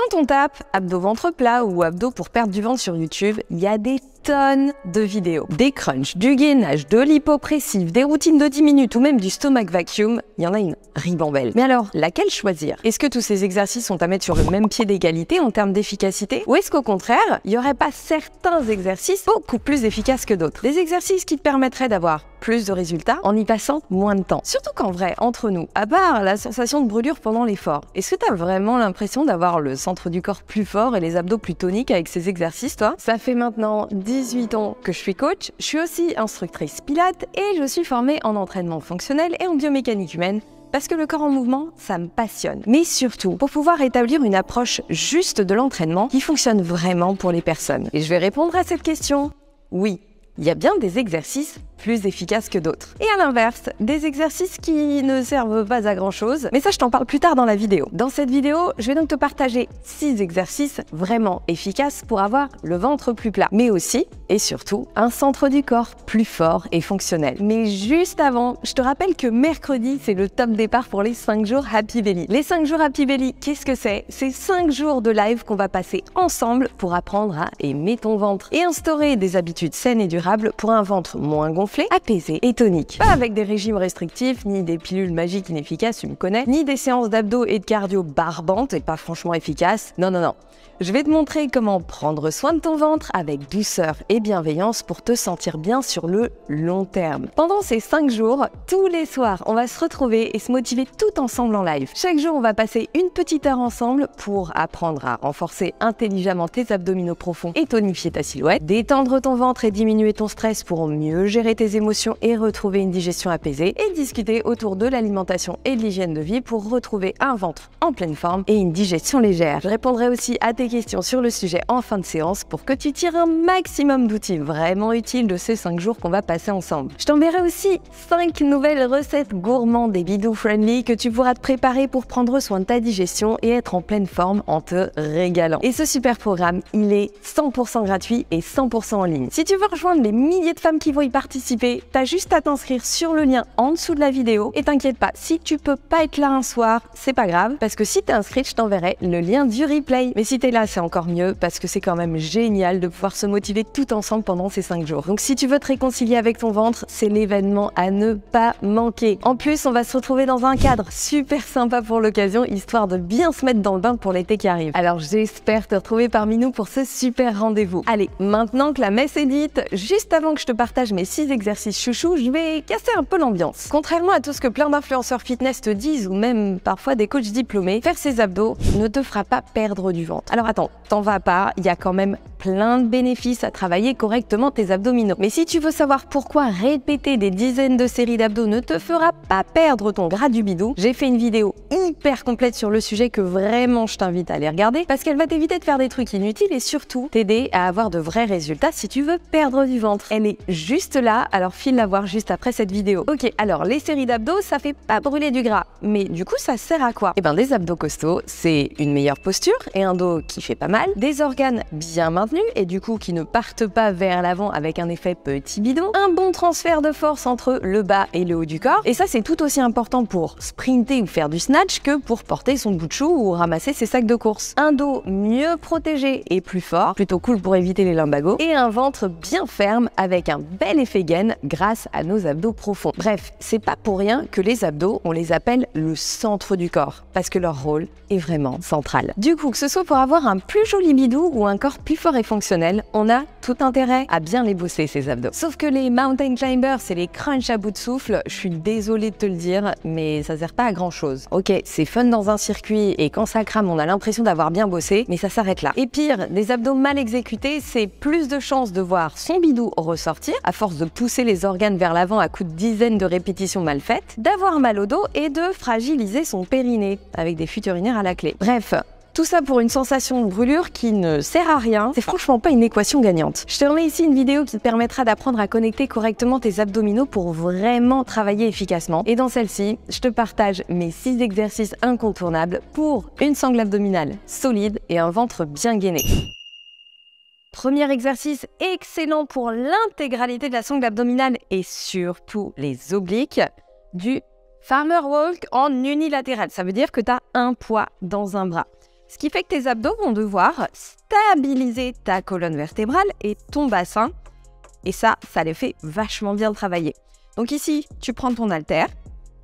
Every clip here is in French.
Quand on tape abdos ventre plat ou abdos pour perdre du ventre sur YouTube, il y a des tonnes de vidéos. Des crunchs, du gainage, de l'hypopressif, des routines de 10 minutes ou même du stomach vacuum, il y en a une ribambelle. Mais alors, laquelle choisir? Est-ce que tous ces exercices sont à mettre sur le même pied d'égalité en termes d'efficacité? Ou est-ce qu'au contraire, il n'y aurait pas certains exercices beaucoup plus efficaces que d'autres? Des exercices qui te permettraient d'avoir plus de résultats en y passant moins de temps. Surtout qu'en vrai, entre nous, à part la sensation de brûlure pendant l'effort, est-ce que tu as vraiment l'impression d'avoir le centre du corps plus fort et les abdos plus toniques avec ces exercices, toi? Ça fait maintenant 18 ans que je suis coach, je suis aussi instructrice pilates et je suis formée en entraînement fonctionnel et en biomécanique humaine parce que le corps en mouvement, ça me passionne. Mais surtout, pour pouvoir établir une approche juste de l'entraînement qui fonctionne vraiment pour les personnes. Et je vais répondre à cette question. Oui, il y a bien des exercices plus efficaces que d'autres. Et à l'inverse, des exercices qui ne servent pas à grand chose. Mais ça, je t'en parle plus tard dans la vidéo. Dans cette vidéo, je vais donc te partager 6 exercices vraiment efficaces pour avoir le ventre plus plat. Mais aussi, et surtout, un centre du corps plus fort et fonctionnel. Mais juste avant, je te rappelle que mercredi, c'est le top départ pour les 5 jours Happy Belly. Les 5 jours Happy Belly, qu'est-ce que c'est? C'est 5 jours de live qu'on va passer ensemble pour apprendre à aimer ton ventre et instaurer des habitudes saines et durables pour un ventre moins gonflé, apaisé et tonique. Pas avec des régimes restrictifs, ni des pilules magiques inefficaces, tu me connais, ni des séances d'abdos et de cardio barbantes et pas franchement efficaces. Non, non, non. Je vais te montrer comment prendre soin de ton ventre avec douceur et bienveillance pour te sentir bien sur le long terme. Pendant ces 5 jours, tous les soirs, on va se retrouver et se motiver tout ensemble en live. Chaque jour, on va passer une petite heure ensemble pour apprendre à renforcer intelligemment tes abdominaux profonds et tonifier ta silhouette, détendre ton ventre et diminuer ton stress pour mieux gérer tes émotions et retrouver une digestion apaisée, et discuter autour de l'alimentation et de l'hygiène de vie pour retrouver un ventre en pleine forme et une digestion légère. Je répondrai aussi à tes questions sur le sujet en fin de séance pour que tu tires un maximum d'outils vraiment utiles de ces 5 jours qu'on va passer ensemble. Je t'enverrai aussi 5 nouvelles recettes gourmandes et bidou-friendly que tu pourras te préparer pour prendre soin de ta digestion et être en pleine forme en te régalant. Et ce super programme, il est 100% gratuit et 100% en ligne. Si tu veux rejoindre les milliers de femmes qui vont y participer, t'as juste à t'inscrire sur le lien en dessous de la vidéo et t'inquiète pas, si tu peux pas être là un soir, c'est pas grave parce que si t'es inscrite, je t'enverrai le lien du replay. Mais si t'es là, c'est encore mieux parce que c'est quand même génial de pouvoir se motiver tout ensemble pendant ces 5 jours. Donc si tu veux te réconcilier avec ton ventre, c'est l'événement à ne pas manquer. En plus, on va se retrouver dans un cadre super sympa pour l'occasion, histoire de bien se mettre dans le bain pour l'été qui arrive. Alors j'espère te retrouver parmi nous pour ce super rendez-vous. Allez, maintenant que la messe est dite, juste avant que je te partage mes 6 exercices chouchou, je vais casser un peu l'ambiance. Contrairement à tout ce que plein d'influenceurs fitness te disent ou même parfois des coachs diplômés, faire ses abdos ne te fera pas perdre du ventre. Alors attends, t'en vas pas, il y a quand même plein de bénéfices à travailler correctement tes abdominaux. Mais si tu veux savoir pourquoi répéter des dizaines de séries d'abdos ne te fera pas perdre ton gras du bidou, j'ai fait une vidéo hyper complète sur le sujet que vraiment je t'invite à aller regarder parce qu'elle va t'éviter de faire des trucs inutiles et surtout t'aider à avoir de vrais résultats si tu veux perdre du ventre. Elle est juste là, alors file la voir juste après cette vidéo. Ok, alors les séries d'abdos, ça fait pas brûler du gras, mais du coup ça sert à quoi? Eh ben des abdos costauds, c'est une meilleure posture et un dos qui fait pas mal, des organes bien maintenus et du coup qui ne partent pas vers l'avant avec un effet petit bidon, un bon transfert de force entre le bas et le haut du corps, et ça c'est tout aussi important pour sprinter ou faire du snatch que pour porter son bout de chou ou ramasser ses sacs de course. Un dos mieux protégé et plus fort, plutôt cool pour éviter les lumbagos, et un ventre bien ferme avec un bel effet gain grâce à nos abdos profonds. Bref, c'est pas pour rien que les abdos, on les appelle le centre du corps, parce que leur rôle est vraiment central. Du coup, que ce soit pour avoir un plus joli bidou ou un corps plus fort et fonctionnel, on a tout intérêt à bien les bosser ces abdos. Sauf que les mountain climbers et les crunch à bout de souffle, je suis désolée de te le dire, mais ça sert pas à grand chose. Ok, c'est fun dans un circuit et quand ça crame, on a l'impression d'avoir bien bossé, mais ça s'arrête là. Et pire, des abdos mal exécutés, c'est plus de chances de voir son bidou ressortir à force de pousser les organes vers l'avant à coups de dizaines de répétitions mal faites, d'avoir mal au dos et de fragiliser son périnée avec des fuites urinaires à la clé. Bref, tout ça pour une sensation de brûlure qui ne sert à rien, c'est franchement pas une équation gagnante. Je te remets ici une vidéo qui te permettra d'apprendre à connecter correctement tes abdominaux pour vraiment travailler efficacement. Et dans celle-ci, je te partage mes 6 exercices incontournables pour une sangle abdominale solide et un ventre bien gainé. Premier exercice excellent pour l'intégralité de la sangle abdominale et surtout les obliques, du farmer walk en unilatéral. Ça veut dire que tu as un poids dans un bras. Ce qui fait que tes abdos vont devoir stabiliser ta colonne vertébrale et ton bassin. Et ça les fait vachement bien travailler. Donc ici, tu prends ton haltère,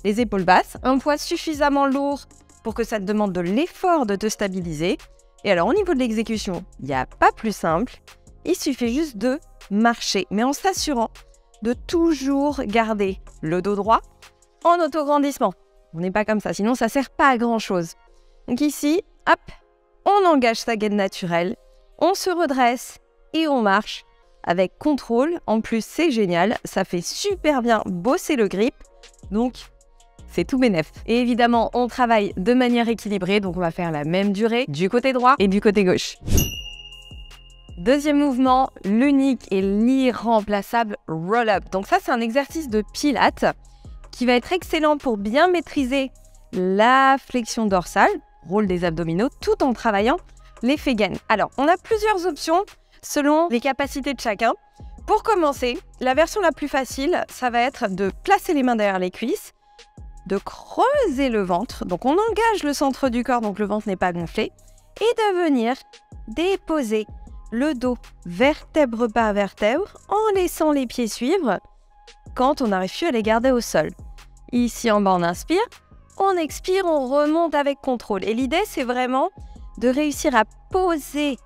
les épaules basses, un poids suffisamment lourd pour que ça te demande de l'effort de te stabiliser. Et alors au niveau de l'exécution, il n'y a pas plus simple. Il suffit juste de marcher, mais en s'assurant de toujours garder le dos droit en autograndissement. On n'est pas comme ça, sinon ça ne sert pas à grand chose. Donc ici, hop, on engage sa gaine naturelle, on se redresse et on marche avec contrôle. En plus, c'est génial, ça fait super bien bosser le grip, donc c'est tout bénef. Et évidemment, on travaille de manière équilibrée, donc on va faire la même durée du côté droit et du côté gauche. Deuxième mouvement, l'unique et l'irremplaçable roll-up. Donc ça, c'est un exercice de pilates qui va être excellent pour bien maîtriser la flexion dorsale, rôle des abdominaux, tout en travaillant l'effet gaine. Alors, on a plusieurs options selon les capacités de chacun. Pour commencer, la version la plus facile, ça va être de placer les mains derrière les cuisses, de creuser le ventre. Donc, on engage le centre du corps, donc le ventre n'est pas gonflé, et de venir déposer le dos vertèbre par vertèbre en laissant les pieds suivre quand on n'arrive plus à les garder au sol. Ici en bas, on inspire, on expire, on remonte avec contrôle. Et l'idée, c'est vraiment de réussir à poser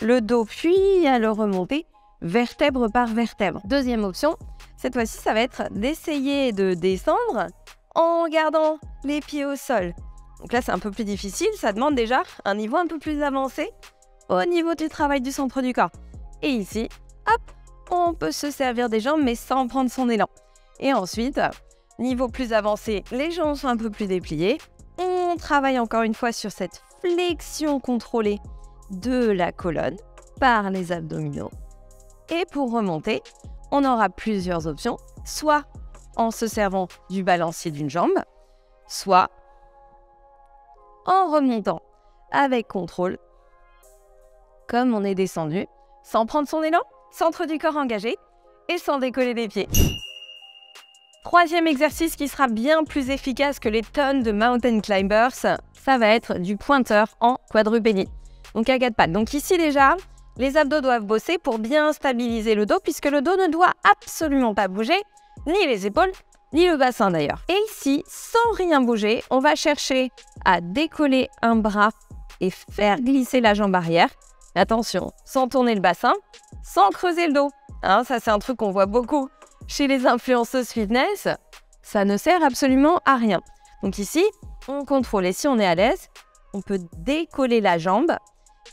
le dos puis à le remonter vertèbre par vertèbre. Deuxième option, cette fois-ci, ça va être d'essayer de descendre en gardant les pieds au sol. Donc là, c'est un peu plus difficile, ça demande déjà un niveau un peu plus avancé au niveau du travail du centre du corps. Et ici, hop, on peut se servir des jambes, mais sans prendre son élan. Et ensuite, niveau plus avancé, les jambes sont un peu plus dépliées. On travaille encore une fois sur cette flexion contrôlée de la colonne par les abdominaux. Et pour remonter, on aura plusieurs options, soit en se servant du balancier d'une jambe, soit en remontant avec contrôle, comme on est descendu, sans prendre son élan, centre du corps engagé et sans décoller les pieds. Troisième exercice qui sera bien plus efficace que les tonnes de mountain climbers, ça va être du pointeur en quadrupédie. Donc à quatre pattes. Donc ici déjà, les abdos doivent bosser pour bien stabiliser le dos puisque le dos ne doit absolument pas bouger, ni les épaules, ni le bassin d'ailleurs. Et ici, sans rien bouger, on va chercher à décoller un bras et faire glisser la jambe arrière. Attention, sans tourner le bassin, sans creuser le dos. Hein, ça, c'est un truc qu'on voit beaucoup chez les influenceuses fitness. Ça ne sert absolument à rien. Donc ici, on contrôle. Et si on est à l'aise, on peut décoller la jambe,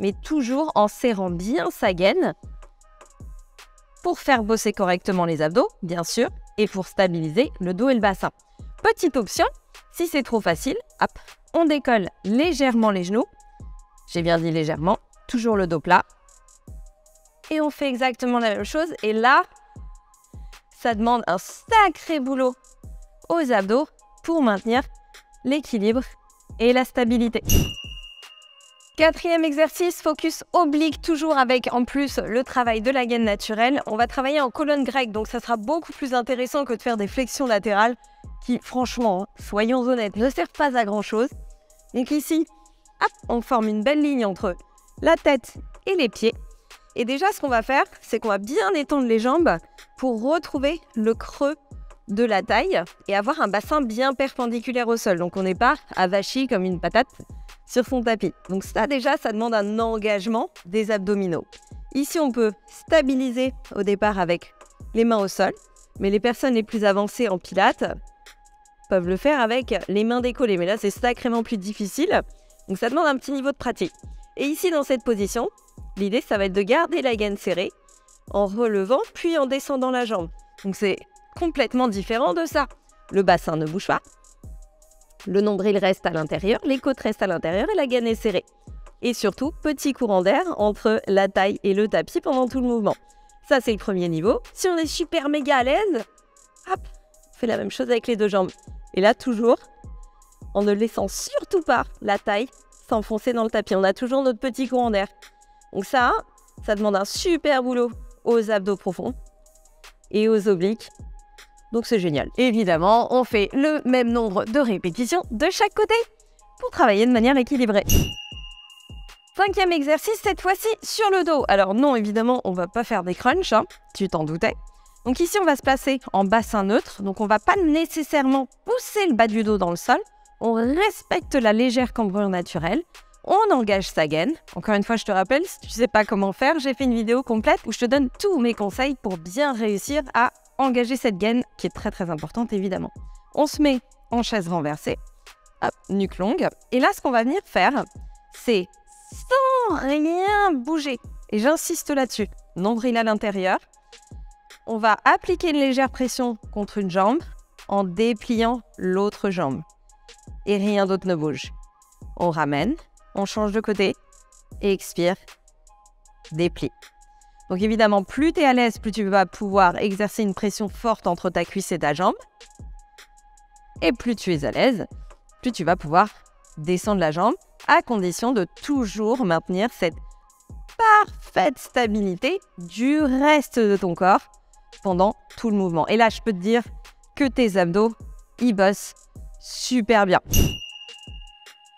mais toujours en serrant bien sa gaine pour faire bosser correctement les abdos, bien sûr, et pour stabiliser le dos et le bassin. Petite option, si c'est trop facile, hop, on décolle légèrement les genoux. J'ai bien dit légèrement. Toujours le dos plat. Et on fait exactement la même chose. Et là, ça demande un sacré boulot aux abdos pour maintenir l'équilibre et la stabilité. Quatrième exercice, focus oblique, toujours avec en plus le travail de la gaine naturelle. On va travailler en colonne grecque, donc ça sera beaucoup plus intéressant que de faire des flexions latérales qui, franchement, soyons honnêtes, ne servent pas à grand chose. Donc ici, hop, on forme une belle ligne entre la tête et les pieds. Et déjà, ce qu'on va faire, c'est qu'on va bien étendre les jambes pour retrouver le creux de la taille et avoir un bassin bien perpendiculaire au sol. Donc, on n'est pas avachi comme une patate sur son tapis. Donc ça, déjà, ça demande un engagement des abdominaux. Ici, on peut stabiliser au départ avec les mains au sol, mais les personnes les plus avancées en pilates peuvent le faire avec les mains décollées. Mais là, c'est sacrément plus difficile. Donc, ça demande un petit niveau de pratique. Et ici, dans cette position, l'idée, ça va être de garder la gaine serrée en relevant puis en descendant la jambe. Donc, c'est complètement différent de ça. Le bassin ne bouge pas. Le nombril reste à l'intérieur, les côtes restent à l'intérieur et la gaine est serrée. Et surtout, petit courant d'air entre la taille et le tapis pendant tout le mouvement. Ça, c'est le premier niveau. Si on est super méga à l'aise, hop, on fait la même chose avec les deux jambes. Et là, toujours, en ne laissant surtout pas la taille s'enfoncer dans le tapis. On a toujours notre petit courant d'air. Donc ça demande un super boulot aux abdos profonds et aux obliques. Donc c'est génial. Évidemment, on fait le même nombre de répétitions de chaque côté pour travailler de manière équilibrée. 5e exercice, cette fois-ci sur le dos. Alors non, évidemment, on va pas faire des crunchs, hein, tu t'en doutais. Donc ici, on va se placer en bassin neutre. Donc on va pas nécessairement pousser le bas du dos dans le sol. On respecte la légère cambrure naturelle. On engage sa gaine. Encore une fois, je te rappelle, si tu ne sais pas comment faire, j'ai fait une vidéo complète où je te donne tous mes conseils pour bien réussir à engager cette gaine qui est très très importante évidemment. On se met en chaise renversée, hop, nuque longue. Et là, ce qu'on va venir faire, c'est sans rien bouger. Et j'insiste là-dessus, nombril à l'intérieur. On va appliquer une légère pression contre une jambe en dépliant l'autre jambe. Et rien d'autre ne bouge. On ramène. On change de côté et expire, déplie. Donc évidemment, plus tu es à l'aise, plus tu vas pouvoir exercer une pression forte entre ta cuisse et ta jambe. Et plus tu es à l'aise, plus tu vas pouvoir descendre la jambe, à condition de toujours maintenir cette parfaite stabilité du reste de ton corps pendant tout le mouvement. Et là, je peux te dire que tes abdos, ils bossent super bien.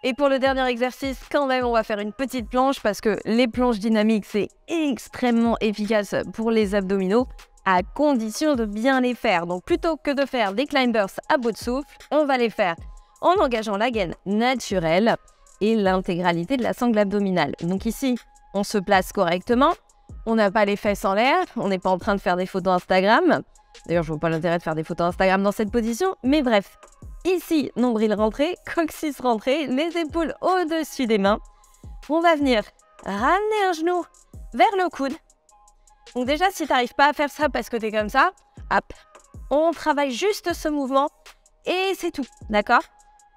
Et pour le dernier exercice, quand même, on va faire une petite planche parce que les planches dynamiques, c'est extrêmement efficace pour les abdominaux à condition de bien les faire. Donc, plutôt que de faire des climbers à bout de souffle, on va les faire en engageant la gaine naturelle et l'intégralité de la sangle abdominale. Donc ici, on se place correctement. On n'a pas les fesses en l'air. On n'est pas en train de faire des photos Instagram. D'ailleurs, je ne vois pas l'intérêt de faire des photos Instagram dans cette position. Mais bref. Ici, nombril rentré, coccyx rentré, les épaules au-dessus des mains. On va venir ramener un genou vers le coude. Donc déjà, si tu n'arrives pas à faire ça parce que tu es comme ça, hop, on travaille juste ce mouvement et c'est tout, d'accord?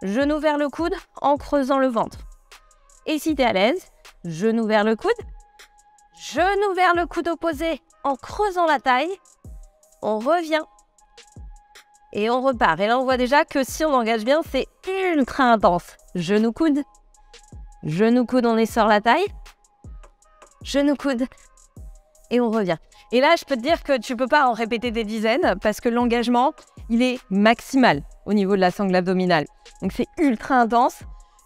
Genou vers le coude en creusant le ventre. Et si tu es à l'aise, genou vers le coude opposé en creusant la taille. On revient. Et on repart. Et là, on voit déjà que si on engage bien, c'est ultra intense. Genou-coude. Genou-coude, on essore la taille. Genou-coude. Et on revient. Et là, je peux te dire que tu ne peux pas en répéter des dizaines parce que l'engagement, il est maximal au niveau de la sangle abdominale. Donc, c'est ultra intense,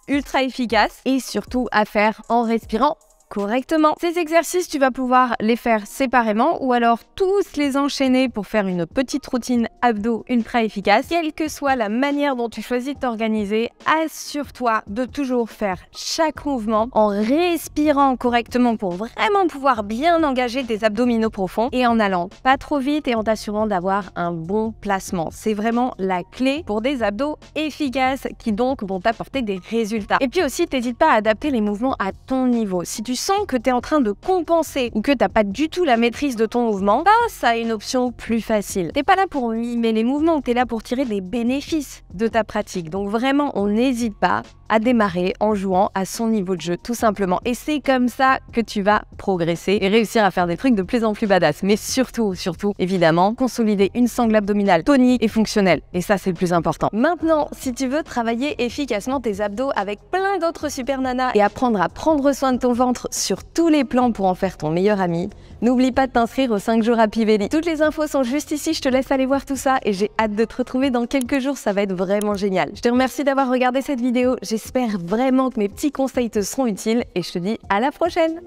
ultra efficace et surtout à faire en respirant correctement. Ces exercices, tu vas pouvoir les faire séparément ou alors tous les enchaîner pour faire une petite routine abdos ultra efficace. Quelle que soit la manière dont tu choisis de t'organiser, assure-toi de toujours faire chaque mouvement en respirant correctement pour vraiment pouvoir bien engager tes abdominaux profonds et en allant pas trop vite et en t'assurant d'avoir un bon placement. C'est vraiment la clé pour des abdos efficaces qui donc vont t'apporter des résultats. Et puis aussi, n'hésite pas à adapter les mouvements à ton niveau. Si tu sens que tu es en train de compenser ou que tu n'as pas du tout la maîtrise de ton mouvement, passe à une option plus facile. Tu n'es pas là pour mimer les mouvements, tu es là pour tirer des bénéfices de ta pratique. Donc vraiment, on n'hésite pas à démarrer en jouant à son niveau de jeu, tout simplement. Et c'est comme ça que tu vas progresser et réussir à faire des trucs de plus en plus badass. Mais surtout, évidemment, consolider une sangle abdominale tonique et fonctionnelle. Et ça, c'est le plus important. Maintenant, si tu veux travailler efficacement tes abdos avec plein d'autres super nanas et apprendre à prendre soin de ton ventre sur tous les plans pour en faire ton meilleur ami, n'oublie pas de t'inscrire aux 5 jours Happy Belly. Toutes les infos sont juste ici, je te laisse aller voir tout ça et j'ai hâte de te retrouver dans quelques jours, ça va être vraiment génial. Je te remercie d'avoir regardé cette vidéo, j'espère vraiment que mes petits conseils te seront utiles et je te dis à la prochaine.